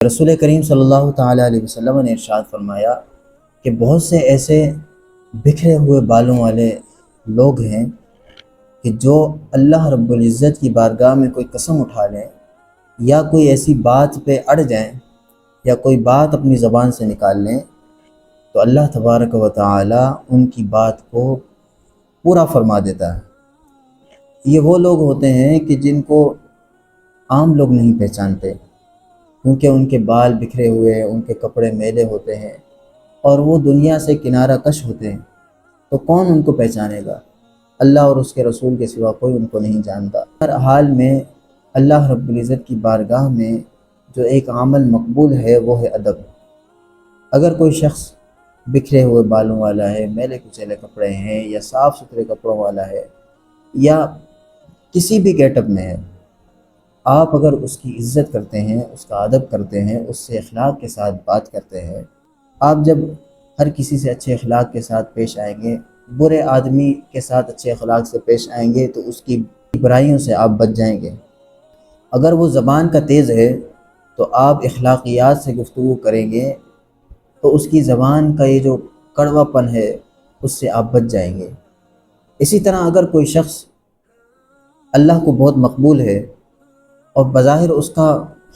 رسول کریم صلی اللہ تعالیٰ علیہ وسلم نے ارشاد فرمایا کہ بہت سے ایسے بکھرے ہوئے بالوں والے لوگ ہیں کہ جو اللہ رب العزت کی بارگاہ میں کوئی قسم اٹھا لیں یا کوئی ایسی بات پہ اڑ جائیں یا کوئی بات اپنی زبان سے نکال لیں تو اللہ تبارک و تعالیٰ ان کی بات کو پورا فرما دیتا ہے۔ یہ وہ لوگ ہوتے ہیں کہ جن کو عام لوگ نہیں پہچانتے، کیونکہ ان کے بال بکھرے ہوئے، ان کے کپڑے میلے ہوتے ہیں اور وہ دنیا سے کنارہ کش ہوتے ہیں، تو کون ان کو پہچانے گا؟ اللہ اور اس کے رسول کے سوا کوئی ان کو نہیں جانتا۔ ہر حال میں اللہ رب العزت کی بارگاہ میں جو ایک عمل مقبول ہے وہ ہے ادب۔ اگر کوئی شخص بکھرے ہوئے بالوں والا ہے، میلے کچیلے کپڑے ہیں یا صاف ستھرے کپڑوں والا ہے یا کسی بھی گیٹ اپ میں ہے، آپ اگر اس کی عزت کرتے ہیں، اس کا ادب کرتے ہیں، اس سے اخلاق کے ساتھ بات کرتے ہیں، آپ جب ہر کسی سے اچھے اخلاق کے ساتھ پیش آئیں گے، برے آدمی کے ساتھ اچھے اخلاق سے پیش آئیں گے تو اس کی برائیوں سے آپ بچ جائیں گے۔ اگر وہ زبان کا تیز ہے تو آپ اخلاقیات سے گفتگو کریں گے تو اس کی زبان کا یہ جو کڑوا پن ہے اس سے آپ بچ جائیں گے۔ اسی طرح اگر کوئی شخص اللہ کو بہت مقبول ہے اور بظاہر اس کا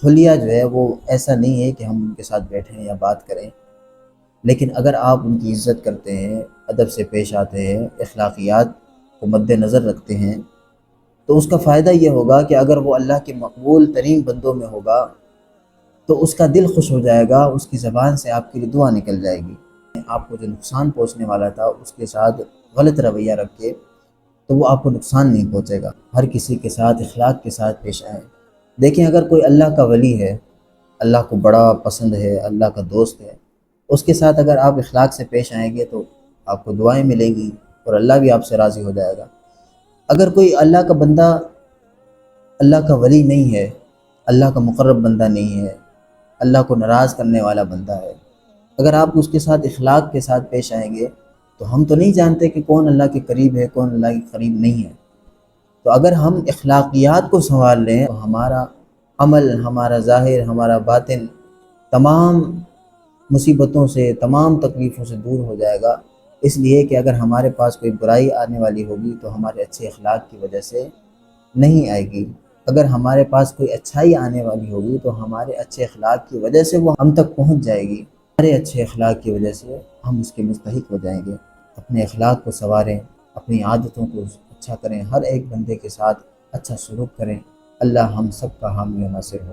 حلیہ جو ہے وہ ایسا نہیں ہے کہ ہم ان کے ساتھ بیٹھیں یا بات کریں، لیکن اگر آپ ان کی عزت کرتے ہیں، ادب سے پیش آتے ہیں، اخلاقیات کو مد نظر رکھتے ہیں، تو اس کا فائدہ یہ ہوگا کہ اگر وہ اللہ کے مقبول ترین بندوں میں ہوگا تو اس کا دل خوش ہو جائے گا، اس کی زبان سے آپ کے لیے دعا نکل جائے گی۔ آپ کو جو نقصان پہنچنے والا تھا اس کے ساتھ غلط رویہ رکھ کے تو وہ آپ کو نقصان نہیں پہنچے گا۔ ہر کسی کے ساتھ اخلاق کے ساتھ پیش آئیں۔ دیکھیں اگر کوئی اللہ کا ولی ہے، اللہ کو بڑا پسند ہے، اللہ کا دوست ہے، اس کے ساتھ اگر آپ اخلاق سے پیش آئیں گے تو آپ کو دعائیں ملیں گی اور اللہ بھی آپ سے راضی ہو جائے گا۔ اگر کوئی اللہ کا بندہ اللہ کا ولی نہیں ہے، اللہ کا مقرب بندہ نہیں ہے، اللہ کو ناراض کرنے والا بندہ ہے، اگر آپ اس کے ساتھ اخلاق کے ساتھ پیش آئیں گے تو ہم تو نہیں جانتے کہ کون اللہ کے قریب ہے، کون اللہ کے قریب نہیں ہے۔ تو اگر ہم اخلاقیات کو سنوار لیں تو ہمارا عمل، ہمارا ظاہر، ہمارا باطن تمام مصیبتوں سے، تمام تکلیفوں سے دور ہو جائے گا۔ اس لیے کہ اگر ہمارے پاس کوئی برائی آنے والی ہوگی تو ہمارے اچھے اخلاق کی وجہ سے نہیں آئے گی، اگر ہمارے پاس کوئی اچھائی آنے والی ہوگی تو ہمارے اچھے اخلاق کی وجہ سے وہ ہم تک پہنچ جائے گی، ہمارے اچھے اخلاق کی وجہ سے ہم اس کے مستحق ہو جائیں گے۔ اپنے اخلاق کو سنواریں، اپنی عادتوں کو اچھا کریں، ہر ایک بندے کے ساتھ اچھا سلوک کریں۔ اللہ ہم سب کا حامی و ناصر ہو۔